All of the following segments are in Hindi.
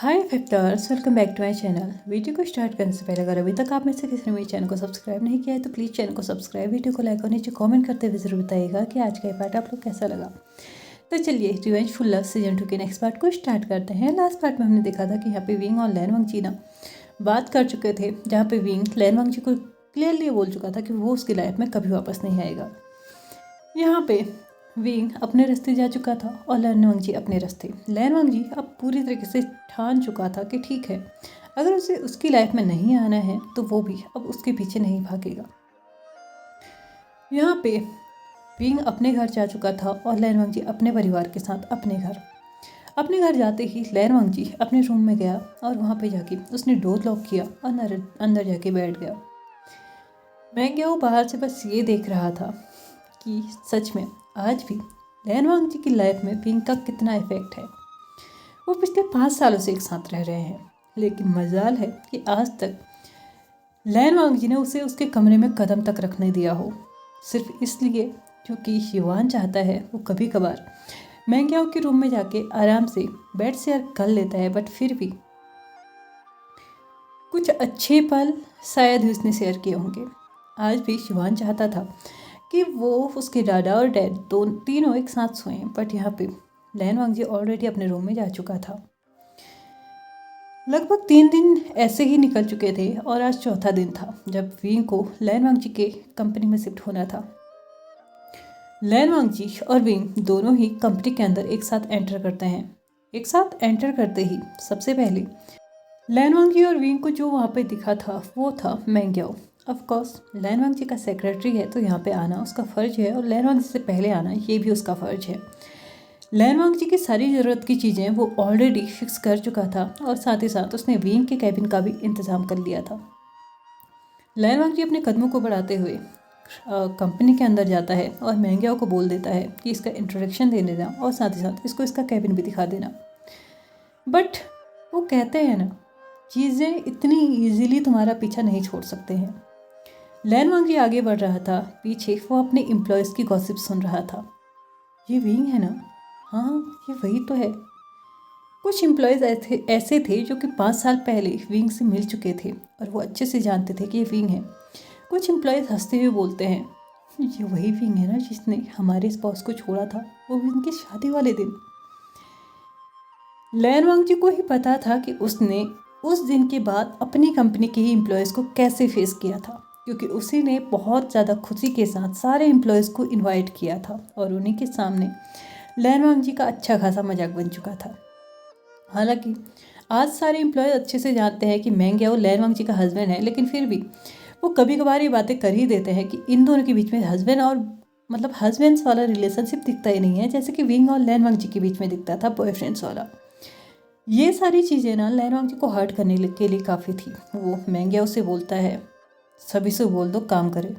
Hi fifters, welcome back to my channel. Video को स्टार्ट करने से पहले अगर अभी तक आप में से किसी ने मेरे चैनल को सब्सक्राइब नहीं किया है तो प्लीज़ चैनल को सब्सक्राइब, वीडियो को लाइक और नीचे कमेंट करते हुए ज़रूर बताइएगा कि आज का ये पार्ट आप लोग कैसा लगा। तो चलिए रिवेंजफुल लव सीजन 2 के नेक्स्ट पार्ट को स्टार्ट करते हैं। लास्ट पार्ट में हमने देखा था कि यहाँ पे विंग और लैन वांगजी ना बात कर चुके थे, जहाँ पे विंग लैन वांगजी को क्लियरली बोल चुका था कि वो उसकी लाइफ में कभी वापस नहीं आएगा। यहाँ पे विंग अपने रास्ते जा चुका था और लैन वांगजी अपने रास्ते। लैन वांगजी अब पूरी तरीके से ठान चुका था कि ठीक है, अगर उसे उसकी लाइफ में नहीं आना है तो वो भी अब उसके पीछे नहीं भागेगा। यहाँ पे विंग अपने घर जा चुका था और लैन वांगजी अपने परिवार के साथ अपने घर जाते ही लैन वांगजी अपने रूम में गया और वहाँ पे जाके उसने डोर लॉक किया और अंदर जाके बैठ गया। मैं गया वो बाहर से बस ये देख रहा था कि सच में आज भी लैन वांगजी की लाइफ में विंग का कितना इफेक्ट है। वो पिछले 5 सालों से एक साथ रह रहे हैं, लेकिन मजाल है कि आज तक लैन वांगजी ने उसे उसके कमरे में कदम तक रखने दिया हो, सिर्फ इसलिए क्योंकि युवान चाहता है वो कभी कभार मैंग्याओ के रूम में जाके आराम से बेड शेयर कर लेता है। बट फिर भी कुछ अच्छे पल शायद उसने शेयर किए होंगे। आज भी शिवान चाहता था कि वो उसके दादा और डैड तीनों एक साथ सोएं, बट यहाँ पे लैन वांगजी ऑलरेडी अपने रूम में जा चुका था। लगभग 3 दिन ऐसे ही निकल चुके थे और आज चौथा दिन था जब विंग को लैन वांगजी के कंपनी में शिफ्ट होना था। लैन वांगजी और विंग दोनों ही कंपनी के अंदर एक साथ एंटर करते हैं। एक साथ एंटर करते ही सबसे पहले लैन वांगजी और विंग को जो वहाँ पे दिखा था वो था मैंग्याओ। ऑफ कोर्स लैन वांगजी का सेक्रेटरी है तो यहाँ पे आना उसका फ़र्ज है और लैन वांगजी से पहले आना ये भी उसका फ़र्ज है। लैन वांगजी की सारी ज़रूरत की चीज़ें वो ऑलरेडी फिक्स कर चुका था और साथ ही साथ उसने विंग के कैबिन का भी इंतज़ाम कर लिया था। लैन वांगजी अपने कदमों को बढ़ाते हुए कंपनी के अंदर जाता है और मैंग्याओ को बोल देता है कि इसका इंट्रोडक्शन दे देना और साथ ही साथ इसको इसका कैबिन भी दिखा देना। बट वो कहते हैं ना, चीज़ें इतनी ईजीली तुम्हारा पीछा नहीं छोड़ सकते हैं। लैन वांगजी आगे बढ़ रहा था, पीछे वो अपने एम्प्लॉयज़ की गॉसिप सुन रहा था। ये विंग है ना? हाँ, ये वही तो है। कुछ एम्प्लॉयज़ ऐसे थे जो कि 5 साल पहले विंग से मिल चुके थे और वो अच्छे से जानते थे कि ये विंग है। कुछ एम्प्लॉयज़ हंसते हुए बोलते हैं, ये वही विंग है ना जिसने हमारे बॉस को छोड़ा था, वो भी उनकी शादी वाले दिन। लैन वांगजी को ही पता था कि उसने उस दिन के बाद अपनी कंपनी के ही एम्प्लॉयज़ को कैसे फेस किया था, क्योंकि उसी ने बहुत ज़्यादा खुशी के साथ सारे एम्प्लॉयज़ को इनवाइट किया था और उन्हीं के सामने लैन वांगजी का अच्छा खासा मजाक बन चुका था। हालांकि आज सारे एम्प्लॉयज़ अच्छे से जानते हैं कि मैंग्याओ लैन वांगजी का हस्बैंड है, लेकिन फिर भी वो कभी कभार ये बातें कर ही देते हैं कि इन दोनों के बीच में हस्बैंड और हस्बैंड्स वाला रिलेशनशिप दिखता ही नहीं है, जैसे कि विंग और लैन वांगजी के बीच में दिखता था बॉयफ्रेंड्स वाला। ये सारी चीज़ें ना लैन वांगजी को हर्ट करने के लिए काफ़ी थी। वो मैंग्याओ से बोलता है, सभी से बोल दो काम करे,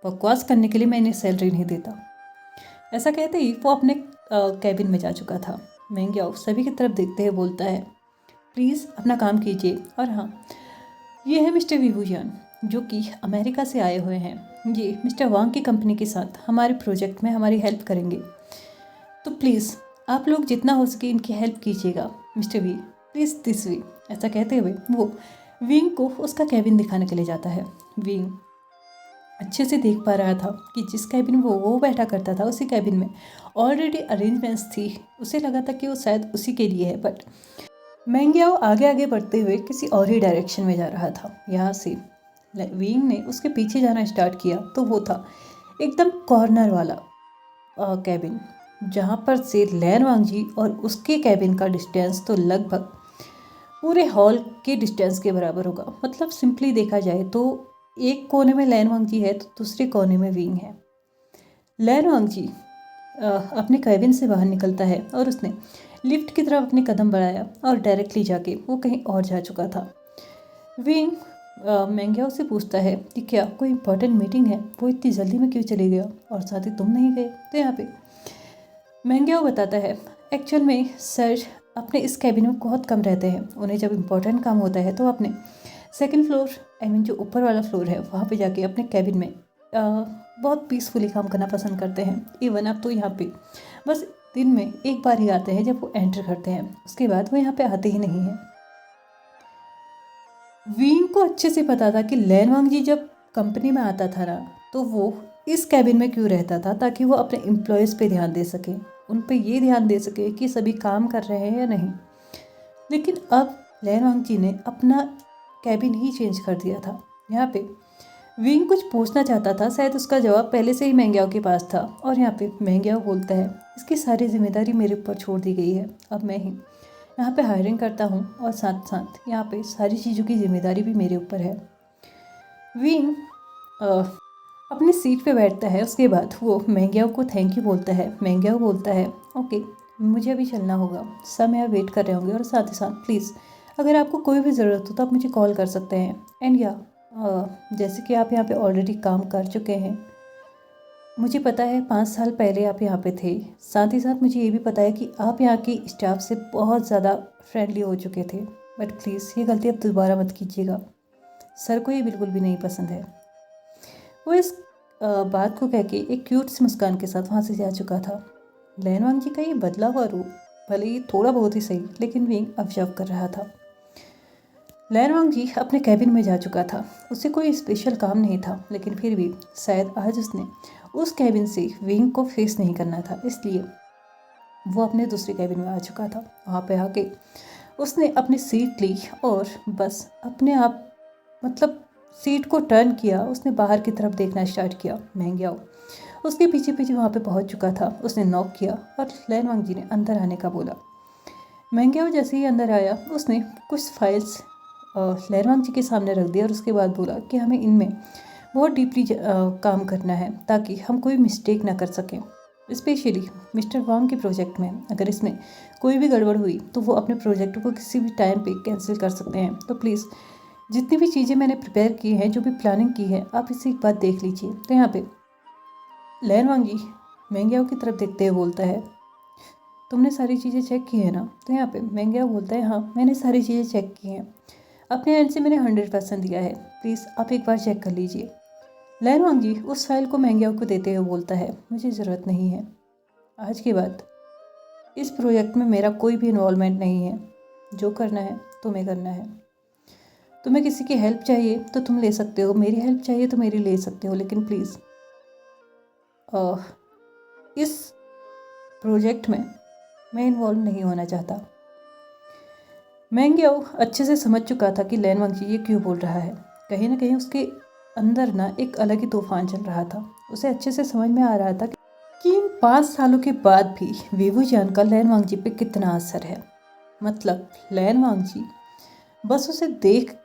बकवास करने के लिए मैं इन्हें सैलरी नहीं देता। ऐसा कहते ही वो अपने कैबिन में जा चुका था। मैंग्याओ सभी की तरफ देखते हुए बोलता है, प्लीज़ अपना काम कीजिए। और हाँ, ये है मिस्टर विभूजन जो कि अमेरिका से आए हुए हैं। ये मिस्टर वांग की कंपनी के साथ हमारे प्रोजेक्ट में हमारी हेल्प करेंगे, तो प्लीज़ आप लोग जितना हो सके इनकी हेल्प कीजिएगा। Mister V please this way. ऐसा कहते हुए वो विंग को उसका कैबिन दिखाने के लिए जाता है। विंग अच्छे से देख पा रहा था कि जिस कैबिन में वो बैठा करता था उसी कैबिन में ऑलरेडी अरेंजमेंट्स थी। उसे लगा था कि वो शायद उसी के लिए है, बट मैंग्याओ आगे आगे बढ़ते हुए किसी और ही डायरेक्शन में जा रहा था। यहाँ से विंग ने उसके पीछे जाना स्टार्ट किया तो वो था एकदम कॉर्नर वाला कैबिन, जहाँ पर से लैन वांगजी और उसके कैबिन का डिस्टेंस तो लगभग पूरे हॉल के डिस्टेंस के बराबर होगा। मतलब सिंपली देखा जाए तो एक कोने में लैन वांगजी है तो दूसरे कोने में विंग है। लैन वांगजी अपने कैबिन से बाहर निकलता है और उसने लिफ्ट की तरफ अपने कदम बढ़ाया और डायरेक्टली जाके वो कहीं और जा चुका था। विंग मैंग्याओ से पूछता है कि क्या कोई इंपॉर्टेंट मीटिंग है, वो इतनी जल्दी में क्यों चले गया और साथ ही तुम नहीं गए। तो यहाँ पे मैंग्याओ बताता है, एक्चुअल में सर अपने इस कैबिन में बहुत कम रहते हैं। उन्हें जब इम्पोर्टेंट काम होता है तो अपने सेकंड फ्लोर जो ऊपर वाला फ्लोर है वहाँ पे जाके अपने कैबिन में बहुत पीसफुली काम करना पसंद करते हैं। इवन अब तो यहाँ पे बस दिन में एक बार ही आते हैं जब वो एंटर करते हैं, उसके बाद वो यहाँ पे आते ही नहीं हैं। विंग को अच्छे से पता था कि लैन वांगजी जब कंपनी में आता था ना, तो वो इस कैबिन में क्यों रहता था, ताकि वो अपने एम्प्लॉयज़ पे ध्यान दे सके, उन पे ये ध्यान दे सके कि सभी काम कर रहे हैं या नहीं। लेकिन अब लैन वांगजी ने अपना कैबिन ही चेंज कर दिया था। यहाँ पे विंग कुछ पूछना चाहता था, शायद उसका जवाब पहले से ही मेंग्याओ के पास था, और यहाँ पे मेंग्याओ बोलता है, इसकी सारी जिम्मेदारी मेरे ऊपर छोड़ दी गई है, अब मैं ही यहाँ पे हायरिंग करता हूँ और साथ साथ यहाँ पे सारी चीज़ों की जिम्मेदारी भी मेरे ऊपर है। विंग अपनी सीट पे बैठता है, उसके बाद वो मेंग्याओ को थैंक यू बोलता है। मेंग्याओ बोलता है, ओके मुझे अभी चलना होगा, सब यहाँ वेट कर रहे होंगे, और साथ ही साथ प्लीज़ अगर आपको कोई भी ज़रूरत हो तो आप मुझे कॉल कर सकते हैं। एंड या जैसे कि आप यहाँ पे ऑलरेडी काम कर चुके हैं, मुझे पता है 5 साल पहले आप यहाँ पे थे, साथ ही साथ मुझे ये भी पता है कि आप यहाँ की स्टाफ से बहुत ज़्यादा फ्रेंडली हो चुके थे, बट प्लीज़ ये गलती अब दोबारा मत कीजिएगा, सर को ये बिल्कुल भी नहीं पसंद है। वो इस बात को कह के एक क्यूट सी मुस्कान के साथ वहाँ से जा चुका था। लैन वांगजी का ये बदला हुआ रूप भले ही थोड़ा बहुत ही सही, लेकिन विंग ऑब्जर्व कर रहा था। लैन वांगजी अपने कैबिन में जा चुका था, उसे कोई स्पेशल काम नहीं था, लेकिन फिर भी शायद आज उसने उस कैबिन से विंग को फेस नहीं करना था, इसलिए वो अपने दूसरे कैबिन में आ चुका था। वहाँ पे आके उसने अपनी सीट ली और बस अपने आप मतलब सीट को टर्न किया, उसने बाहर की तरफ देखना स्टार्ट किया। मेंग्याओ उसके पीछे पीछे वहाँ पे पहुँच चुका था। उसने नॉक किया और लैन वांगजी ने अंदर आने का बोला। मेंग्याओ जैसे ही अंदर आया, उसने कुछ फाइल्स लैन वांगजी के सामने रख दिया और उसके बाद बोला कि हमें इनमें बहुत डीपली काम करना है, ताकि हम कोई मिस्टेक ना कर सकें, स्पेशली मिस्टर वांग के प्रोजेक्ट में। अगर इसमें कोई भी गड़बड़ हुई तो वो अपने प्रोजेक्ट को किसी भी टाइम पे कैंसिल कर सकते हैं, तो प्लीज़ जितनी भी चीज़ें मैंने प्रिपेयर की हैं, जो भी प्लानिंग की है, आप इसे एक बार देख लीजिए। तो यहाँ पे लैन वांगी मेंग्याओ की तरफ देखते हुए बोलता है, तुमने सारी चीज़ें चेक की है ना? तो यहाँ पे मेंग्याओ बोलता है, हाँ मैंने सारी चीज़ें चेक की हैं, अपने एंड से मैंने 100% दिया है, प्लीज़ आप एक बार चेक कर लीजिए। लैन वांगी उस फाइल को मेंग्याओ को देते हुए बोलता है, मुझे ज़रूरत नहीं है, आज के बाद इस प्रोजेक्ट में मेरा कोई भी इन्वॉल्वमेंट नहीं है, जो करना है तुम्हें करना है। तुम्हें किसी की हेल्प चाहिए तो तुम ले सकते हो, मेरी हेल्प चाहिए तो मेरी ले सकते हो, लेकिन प्लीज़ इस प्रोजेक्ट में मैं इन्वॉल्व नहीं होना चाहता। मेंग्याओ अच्छे से समझ चुका था कि लैन वांगजी ये क्यों बोल रहा है। कहीं ना कहीं उसके अंदर ना एक अलग ही तूफान चल रहा था। उसे अच्छे से समझ में आ रहा था कि इन 5 सालों के बाद भी वीवूजियान का लैन वांगजी पे कितना असर है। मतलब लैन वांगजी बस उसे देख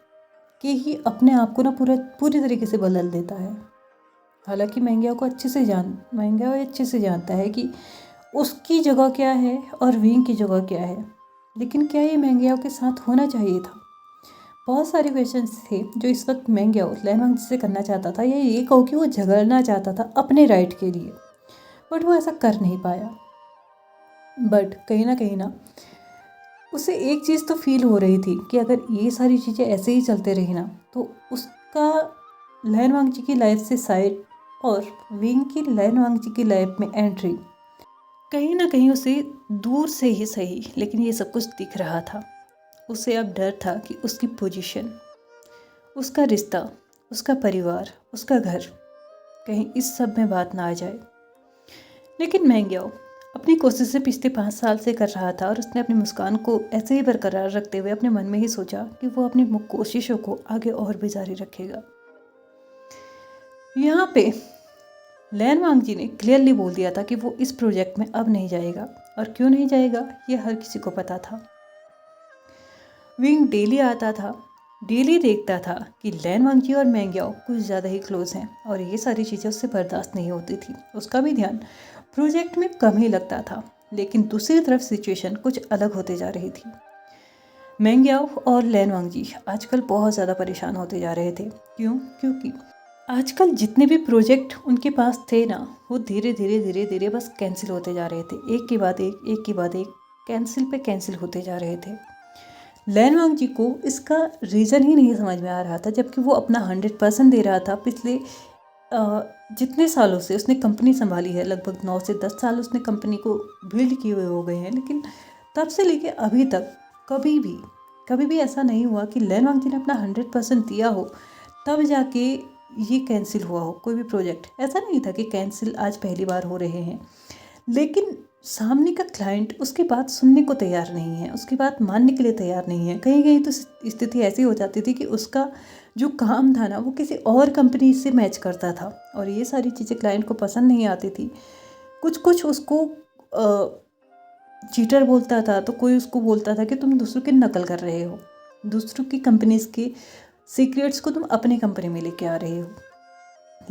के ही अपने आप को ना पूरी तरीके से बदल देता है। हालांकि मेंग्याओ अच्छे से जानता है कि उसकी जगह क्या है और विंग की जगह क्या है, लेकिन क्या ये मेंग्याओ के साथ होना चाहिए था? बहुत सारे क्वेश्चंस थे जो इस वक्त मेंग्याओ लैन वांगजी से करना चाहता था, या ये कहो कि वो झगड़ना चाहता था अपने राइट के लिए, बट वो ऐसा कर नहीं पाया। बट कहीं ना उसे एक चीज़ तो फील हो रही थी कि अगर ये सारी चीज़ें ऐसे ही चलते रही ना, तो उसका लैन वांगजी की लाइफ से साइड और विंग की लैन वांगजी की लाइफ में एंट्री कहीं ना कहीं उसे दूर से ही सही, लेकिन ये सब कुछ दिख रहा था। उसे अब डर था कि उसकी पोजीशन, उसका रिश्ता, उसका परिवार, उसका घर, कहीं इस सब में बात ना आ जाए। लेकिन मेंग्याओ अपनी कोशिशें पिछले 5 साल से कर रहा था, और उसने अपनी मुस्कान को ऐसे ही बरकरार रखते हुए अपने मन में ही सोचा कि वो अपनी कोशिशों को आगे और भी जारी रखेगा। यहाँ पे लैन वांगजी ने क्लियरली बोल दिया था कि वो इस प्रोजेक्ट में अब नहीं जाएगा, और क्यों नहीं जाएगा ये हर किसी को पता था। विंग डेली आता था, डेली देखता था कि लैन वांगजी और मेंग्याओ कुछ ज़्यादा ही क्लोज हैं, और ये सारी चीज़ें उससे बर्दाश्त नहीं होती थी। उसका भी ध्यान प्रोजेक्ट में कम ही लगता था, लेकिन दूसरी तरफ सिचुएशन कुछ अलग होते जा रही थी। मेंग्याओ और लैन वांगजी आजकल बहुत ज़्यादा परेशान होते जा रहे थे। क्योंकि आजकल जितने भी प्रोजेक्ट उनके पास थे ना, वो धीरे धीरे बस कैंसिल होते जा रहे थे, एक के बाद एक कैंसिल पे कैंसिल होते जा रहे थे। लैन वांगजी को इसका रीज़न ही नहीं समझ में आ रहा था, जबकि वो अपना 100% दे रहा था। पिछले जितने सालों से उसने कंपनी संभाली है, लगभग 9 से 10 साल उसने कंपनी को बिल्ड किए हुए हो गए हैं, लेकिन तब से लेके अभी तक कभी भी कभी भी ऐसा नहीं हुआ कि लैनवांग जी ने अपना 100% दिया हो तब जाके ये कैंसिल हुआ हो कोई भी प्रोजेक्ट। ऐसा नहीं था कि कैंसिल आज पहली बार हो रहे हैं, लेकिन सामने का क्लाइंट उसकी बात सुनने को तैयार नहीं है, उसकी बात मानने के लिए तैयार नहीं है। कहीं कहीं तो स्थिति ऐसी हो जाती थी कि उसका जो काम था ना वो किसी और कंपनी से मैच करता था, और ये सारी चीज़ें क्लाइंट को पसंद नहीं आती थी। कुछ कुछ उसको चीटर बोलता था, तो कोई उसको बोलता था कि तुम दूसरों की नकल कर रहे हो, दूसरों की कंपनीज़ के सीक्रेट्स को तुम अपनी कंपनी में लेके आ रहे हो।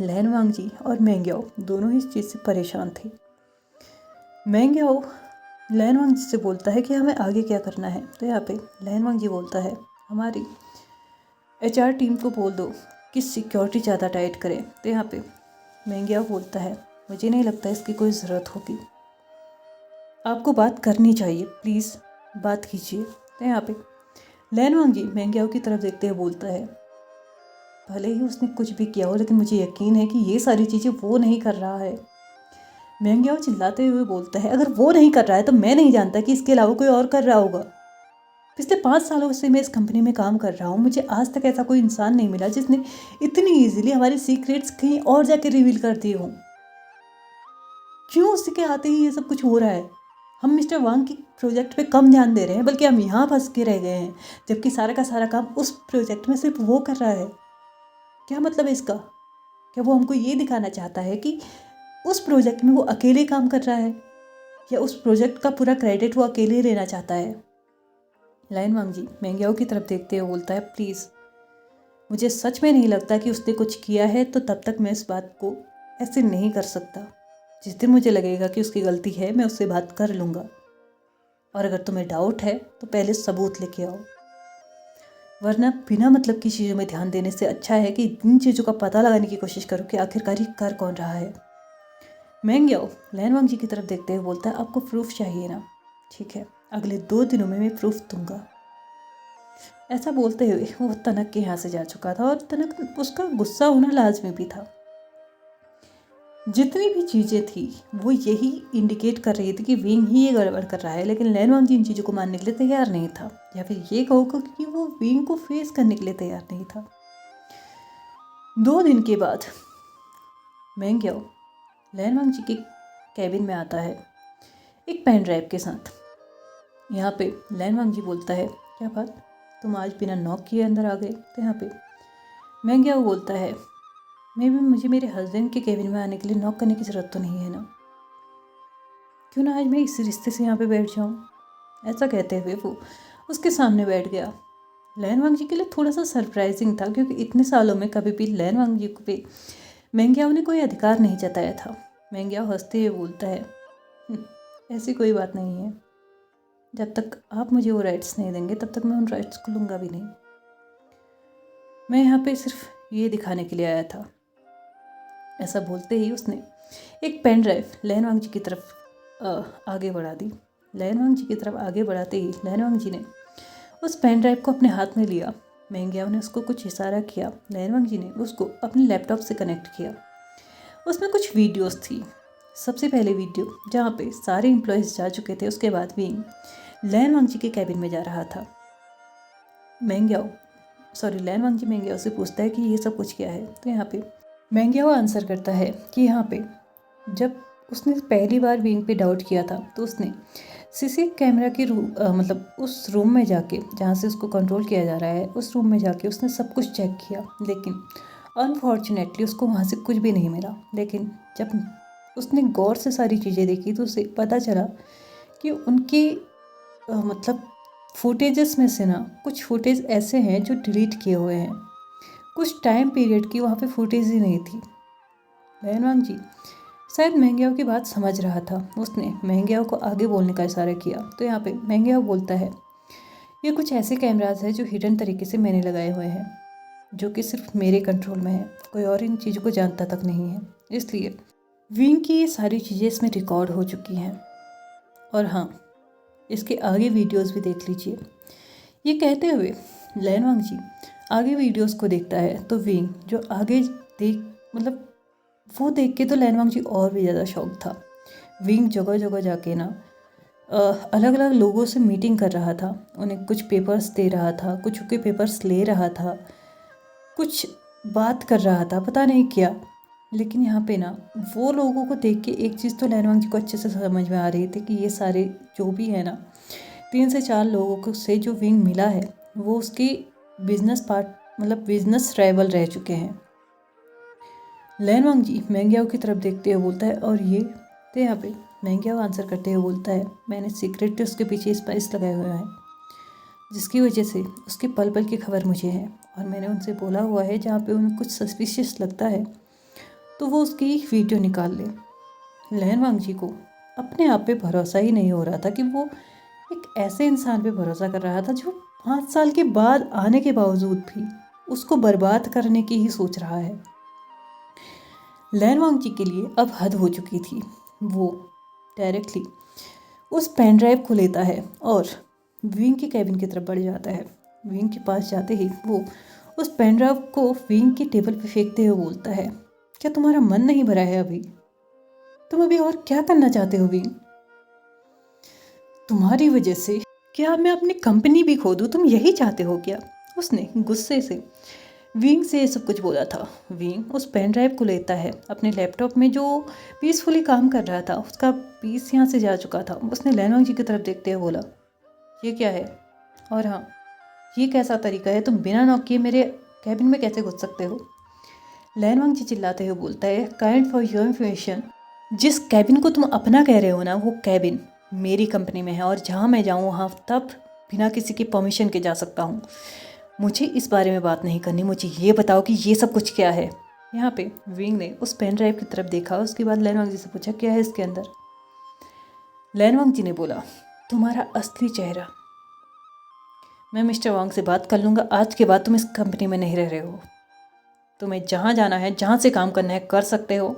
लैनवांग जी और मेंग्याओ दोनों ही इस चीज़ से परेशान थे। मेंग्याओ लैनवांग जी से बोलता है कि हमें आगे क्या करना है, तो यहाँ पे लैनवांग जी बोलता है हमारी HR टीम को बोल दो कि सिक्योरिटी ज़्यादा टाइट करे। तो यहाँ पे मेंग्याओ बोलता है मुझे नहीं लगता इसकी कोई ज़रूरत होगी, आपको बात करनी चाहिए, प्लीज़ बात कीजिए। तो यहाँ पे लैनवांग जी मेंग्याओ की तरफ देखते हुए बोलता है भले ही उसने कुछ भी किया हो, लेकिन मुझे यकीन है कि ये सारी चीज़ें वो नहीं कर रहा है। मेंग्याओ चिल्लाते हुए बोलता है अगर वो नहीं कर रहा है तो मैं नहीं जानता कि इसके अलावा कोई और कर रहा होगा। पिछले 5 सालों से मैं इस कंपनी में काम कर रहा हूँ, मुझे आज तक ऐसा कोई इंसान नहीं मिला जिसने इतनी ईजिली हमारे सीक्रेट्स कहीं और जाके रिवील कर दिए हों। क्यों उसके आते ही ये सब कुछ हो रहा है? हम मिस्टर वांग की प्रोजेक्ट पे कम ध्यान दे रहे हैं, बल्कि हम यहाँ फंस के रह गए हैं, जबकि सारा का सारा काम उस प्रोजेक्ट में सिर्फ वो कर रहा है। क्या मतलब है इसका? क्या वो हमको ये दिखाना चाहता है कि उस प्रोजेक्ट में वो अकेले काम कर रहा है, या उस प्रोजेक्ट का पूरा क्रेडिट वो अकेले लेना चाहता है? लैनवांग जी मेंग्याओ की तरफ देखते हुए बोलता है प्लीज़ मुझे सच में नहीं लगता कि उसने कुछ किया है, तो तब तक मैं इस बात को ऐसे नहीं कर सकता। जिस दिन मुझे लगेगा कि उसकी गलती है मैं उससे बात कर लूँगा, और अगर तुम्हें डाउट है तो पहले सबूत लेके आओ, वरना बिना मतलब की चीज़ों में ध्यान देने से अच्छा है कि इन चीज़ों का पता लगाने की कोशिश करो कि आखिरकार ये कर कौन रहा है। मेंग्याओ लैनवांग जी की तरफ देखते हुए बोलता है आपको प्रूफ चाहिए ना, ठीक है, अगले 2 दिनों में मैं प्रूफ दूंगा। ऐसा बोलते हुए वो तनक के यहाँ से जा चुका था, और तनक उसका गुस्सा होना लाजमी भी था। जितनी भी चीज़ें थी वो यही इंडिकेट कर रही थी कि विंग ही ये गड़बड़ कर रहा है, लेकिन लैनवांग जी इन चीज़ों को मानने के लिए तैयार नहीं था, या फिर ये कहो कि वो विंग को फेस करने के लिए तैयार नहीं था। 2 दिन के बाद मेंग्याओ लैनवांग जी के कैबिन में आता है एक पेन ड्राइव के साथ। यहाँ पे लैनवांग जी बोलता है क्या बात, तुम आज बिना नॉक किए अंदर आ गए? तो यहाँ पे मेंग्याओ बोलता है मुझे मेरे हस्बैंड के कैबिन में आने के लिए नॉक करने की ज़रूरत तो नहीं है ना, क्यों ना आज मैं इस रिश्ते से यहाँ पे बैठ जाऊँ। ऐसा कहते हुए वो उसके सामने बैठ गया। लैनवांग जी के लिए थोड़ा सा सरप्राइजिंग था, क्योंकि इतने सालों में कभी भी लैनवांग जी पे मेंग्याओ ने कोई अधिकार नहीं जताया था। मेंग्याओ हंसते हुए बोलता है ऐसी कोई बात नहीं है, जब तक आप मुझे वो राइट्स नहीं देंगे तब तक मैं उन राइट्स को लूँगा भी नहीं। मैं यहाँ पे सिर्फ ये दिखाने के लिए आया था। ऐसा बोलते ही उसने एक पेन ड्राइव लैनवांग जी की तरफ आगे बढ़ा दी। लैनवांग जी की तरफ आगे बढ़ाते ही लैनवांग जी ने उस पेन ड्राइव को अपने हाथ में लिया। मेंग्याओ ने उसको कुछ इशारा किया, लैनवांग जी ने उसको अपने लैपटॉप से कनेक्ट किया। उसमें कुछ वीडियोस थी। सबसे पहले वीडियो जहाँ पे सारे एम्प्लॉयज़ जा चुके थे, उसके बाद विंग लैनवांग जी के कैबिन में जा रहा था। लैनवांग जी मेंग्याओ से पूछता है कि ये सब कुछ क्या है? तो यहाँ पे मेंग्याओ आंसर करता है कि यहाँ पे जब उसने पहली बार विंग पे डाउट किया था तो उसने सीसी कैमरा के मतलब उस रूम में जाके जहाँ से उसको कंट्रोल किया जा रहा है, उस रूम में जाके उसने सब कुछ चेक किया, लेकिन अनफॉर्चुनेटली उसको वहाँ से कुछ भी नहीं मिला। लेकिन जब उसने गौर से सारी चीज़ें देखी तो उसे पता चला कि उनके मतलब फुटेजेस में से ना कुछ फुटेज ऐसे हैं जो डिलीट किए हुए हैं। कुछ टाइम पीरियड की वहाँ पे फुटेज ही नहीं थी। लैनवांग जी शायद मेंग्याओ की बात समझ रहा था। उसने मेंग्याओ को आगे बोलने का इशारा किया। तो यहाँ पे मेंग्याओ बोलता है ये कुछ ऐसे कैमराज हैं जो हिडन तरीके से मैंने लगाए हुए हैं, जो कि सिर्फ मेरे कंट्रोल में है, कोई और इन चीज़ों को जानता तक नहीं है। इसलिए विंग की ये सारी चीज़ें इसमें रिकॉर्ड हो चुकी हैं। और हाँ, इसके आगे वीडियोस भी देख लीजिए। ये कहते हुए लैनवांग जी आगे वीडियोस को देखता है तो विंग जो आगे वो देख के तो लैनवांग जी और भी ज़्यादा शॉक था। विंग जगह जगह जाके ना अलग अलग लोगों से मीटिंग कर रहा था, उन्हें कुछ पेपर्स दे रहा था, कुछ के पेपर्स ले रहा था, कुछ बात कर रहा था, पता नहीं क्या। लेकिन यहाँ पे ना वो लोगों को देख के एक चीज़ तो लैनवांग जी को अच्छे से समझ में आ रही थी कि ये सारे जो भी है ना 3 से 4 लोगों को से जो विंग मिला है वो उसकी बिजनेस मतलब बिजनेस राइवल रह चुके हैं। लैनवांग जी मैंग्याओ की तरफ देखते हुए बोलता है, और ये तो यहाँ पे मैंग्याओ आंसर करते हुए बोलता है, मैंने सीक्रेटली उसके पीछे स्पाइस लगाए हुए हैं जिसकी वजह से उसके पल पल की खबर मुझे है, और मैंने उनसे बोला हुआ है जहाँ पे उन्हें कुछ सस्पिशियस लगता है तो वो उसकी वीडियो निकाल ले। लैनवांग जी को अपने आप पे भरोसा ही नहीं हो रहा था कि वो एक ऐसे इंसान पे भरोसा कर रहा था जो 5 साल के बाद आने के बावजूद भी उसको बर्बाद करने की ही सोच रहा है। लैनवांग जी के लिए अब हद हो चुकी थी। वो डायरेक्टली उस पेन ड्राइव को लेता है और विंग के कैबिन की तरफ बढ़ जाता है। विंग के पास जाते ही वो उस पेन ड्राइव को विंग की टेबल पे फेंकते हुए बोलता है, क्या तुम्हारा मन नहीं भरा है अभी? तुम अभी और क्या करना चाहते हो विंग? तुम्हारी वजह से क्या मैं अपनी कंपनी भी खो दूँ, तुम यही चाहते हो क्या? उसने गुस्से से विंग से ये सब कुछ बोला था। विंग उस पेन ड्राइव को लेता है, अपने लैपटॉप में जो पीसफुली काम कर रहा था उसका पीस यहाँ से जा चुका था। उसने लैनवांग जी की तरफ देखते हुए बोला, ये क्या है? और हाँ, ये कैसा तरीका है, तुम बिना नॉक किए मेरे कैबिन में कैसे घुस सकते हो? लैनवांग जी चिल्लाते हुए बोलता है, काइंड फॉर योर इन्फॉर्मेशन, जिस कैबिन को तुम अपना कह रहे हो ना, वो कैबिन मेरी कंपनी में है और जहाँ मैं जाऊँ वहाँ तब बिना किसी की परमिशन के जा सकता हूँ। मुझे इस बारे में बात नहीं करनी, मुझे ये बताओ कि ये सब कुछ क्या है? यहाँ पे विंग ने उस पेन ड्राइव की तरफ देखा, उसके बाद लैनवांग जी से पूछा, क्या है इसके अंदर? लैनवांग जी ने बोला, तुम्हारा असली चेहरा। मैं मिस्टर वांग से बात कर लूँगा, आज के बाद तुम इस कंपनी में नहीं रह रहे हो। तुम्हें जहाँ जाना है, जहाँ से काम करना है कर सकते हो।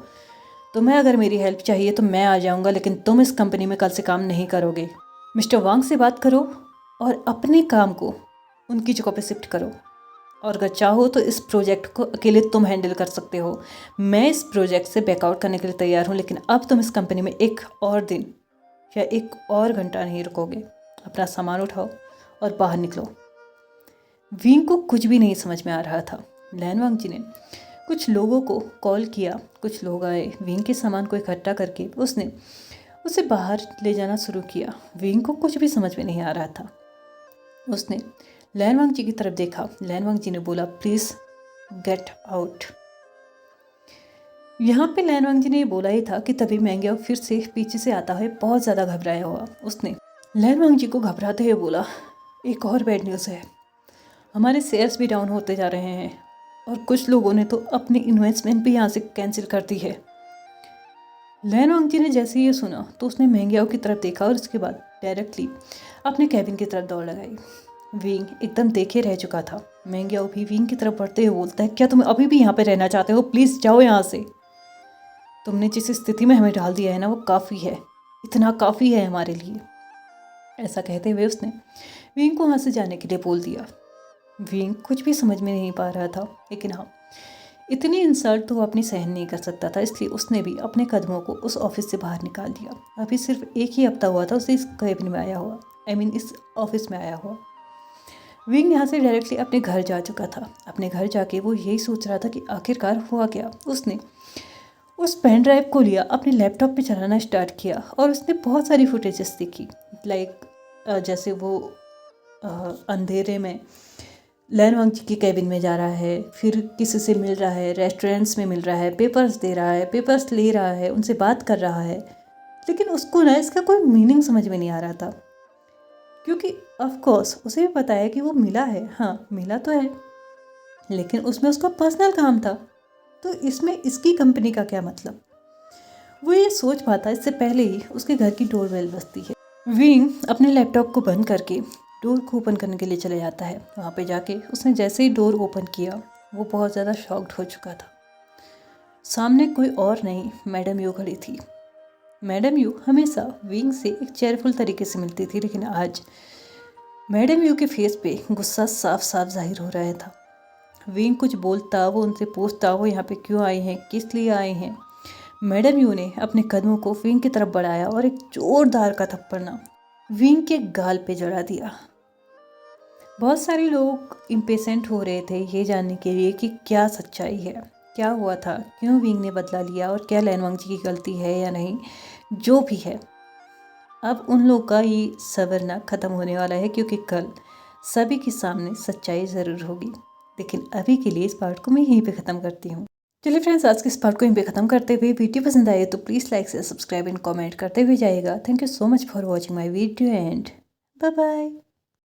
तुम्हें अगर मेरी हेल्प चाहिए तो मैं आ जाऊँगा, लेकिन तुम इस कंपनी में कल से काम नहीं करोगे। मिस्टर वांग से बात करो और अपने काम को उनकी जगह पे शिफ्ट करो, और अगर चाहो तो इस प्रोजेक्ट को अकेले तुम हैंडल कर सकते हो। मैं इस प्रोजेक्ट से बैकआउट करने के लिए तैयार हूँ, लेकिन अब तुम इस कंपनी में एक और दिन या एक और घंटा नहीं रुकोगे। अपना सामान उठाओ और बाहर निकलो। विंग को कुछ भी नहीं समझ में आ रहा था। लैनवांग जी ने कुछ लोगों को कॉल किया, कुछ लोग आए, विंग के सामान को इकट्ठा करके उसने उसे बाहर ले जाना शुरू किया। विंग को कुछ भी समझ में नहीं आ रहा था। उसने लैनवांग जी की तरफ देखा। लैनवांग जी ने बोला, प्लीज़ गेट आउट। यहाँ पे लैनवांग जी ने बोला ही था कि तभी मैंग्याओ फिर से पीछे से आता है, बहुत ज़्यादा घबराया हुआ। उसने लैनवांग जी को घबराते हुए बोला, एक और बैड न्यूज़ है, हमारे शेयर्स भी डाउन होते जा रहे हैं और कुछ लोगों ने तो अपनी इन्वेस्टमेंट भी यहाँ से कैंसिल कर दी है। लैनवांग जी ने जैसे ये सुना तो उसने मैंग्याओ की तरफ देखा और उसके बाद डायरेक्टली अपने कैबिन की तरफ दौड़ लगाई। विंग एकदम देखे रह चुका था। मैंग्याओ भी विंग की तरफ बढ़ते हुए बोलता है, क्या तुम अभी भी यहाँ पर रहना चाहते हो? प्लीज़ जाओ यहाँ से। तुमने जिस स्थिति में हमें डाल दिया है ना, वो काफ़ी है, इतना काफ़ी है हमारे लिए। ऐसा कहते हुए उसने विंग को वहाँ से जाने के लिए बोल दिया। विंग कुछ भी समझ में नहीं पा रहा था, लेकिन हाँ, इतनी इंसल्ट तो वो अपनी सहन नहीं कर सकता था, इसलिए उसने भी अपने कदमों को उस ऑफिस से बाहर निकाल दिया। अभी सिर्फ एक ही हफ्ता हुआ था उसे इस कैबिन में आया हुआ, इस ऑफिस में आया हुआ। विंग यहाँ से डायरेक्टली अपने घर जा चुका था। अपने घर जाके वो यही सोच रहा था कि आखिरकार हुआ क्या। उसने उस पेन ड्राइव को लिया, अपने लैपटॉप पे चलाना स्टार्ट किया और उसने बहुत सारी फुटेजेस देखी। जैसे वो अंधेरे में लैनवांग जी के कैबिन में जा रहा है, फिर किसी से मिल रहा है, रेस्टोरेंट्स में मिल रहा है, पेपर्स दे रहा है, पेपर्स ले रहा है, उनसे बात कर रहा है। लेकिन उसको ना इसका कोई मीनिंग समझ में नहीं आ रहा था, क्योंकि ऑफ कोर्स उसे भी पता है कि वो मिला है, हाँ मिला तो है, लेकिन उसमें उसका पर्सनल काम था, तो इसमें इसकी कंपनी का क्या मतलब? वो ये सोच पाता इससे पहले ही उसके घर की डोरबेल बजती है। विंग अपने लैपटॉप को बंद करके डोर को ओपन करने के लिए चले जाता है। वहाँ पे जाके उसने जैसे ही डोर ओपन किया, वो बहुत ज़्यादा शॉक्ड हो चुका था। सामने कोई और नहीं, मैडम यू खड़ी थी। मैडम यू हमेशा विंग से एक चेयरफुल तरीके से मिलती थी, लेकिन आज मैडम यू के फेस पे गुस्सा साफ साफ जाहिर हो रहा था। विंग कुछ बोलता, वो उनसे पूछता वो यहाँ पे क्यों आए हैं, किस लिए आए हैं। मैडम यू ने अपने कदमों को विंग की तरफ बढ़ाया और एक जोरदार का थप्पड़ ना विंग के गाल पे जड़ा दिया। बहुत सारे लोग इम्पेशेंट हो रहे थे ये जानने के लिए कि क्या सच्चाई है, क्या हुआ था, क्यों विंग ने बदला लिया और क्या लैन वांगजी की गलती है या नहीं। जो भी है, अब उन लोग का ये सवरना ख़त्म होने वाला है, क्योंकि कल सभी के सामने सच्चाई ज़रूर होगी। लेकिन अभी के लिए इस पार्ट को मैं यहीं पे ख़त्म करती हूँ। चलिए फ्रेंड्स, आज के इस पार्ट को यहीं पे ख़त्म करते हुए, वीडियो पसंद आए तो प्लीज़ लाइक से सब्सक्राइब एंड कमेंट करते हुए जाइएगा। Thank you so much for watching my video and bye bye.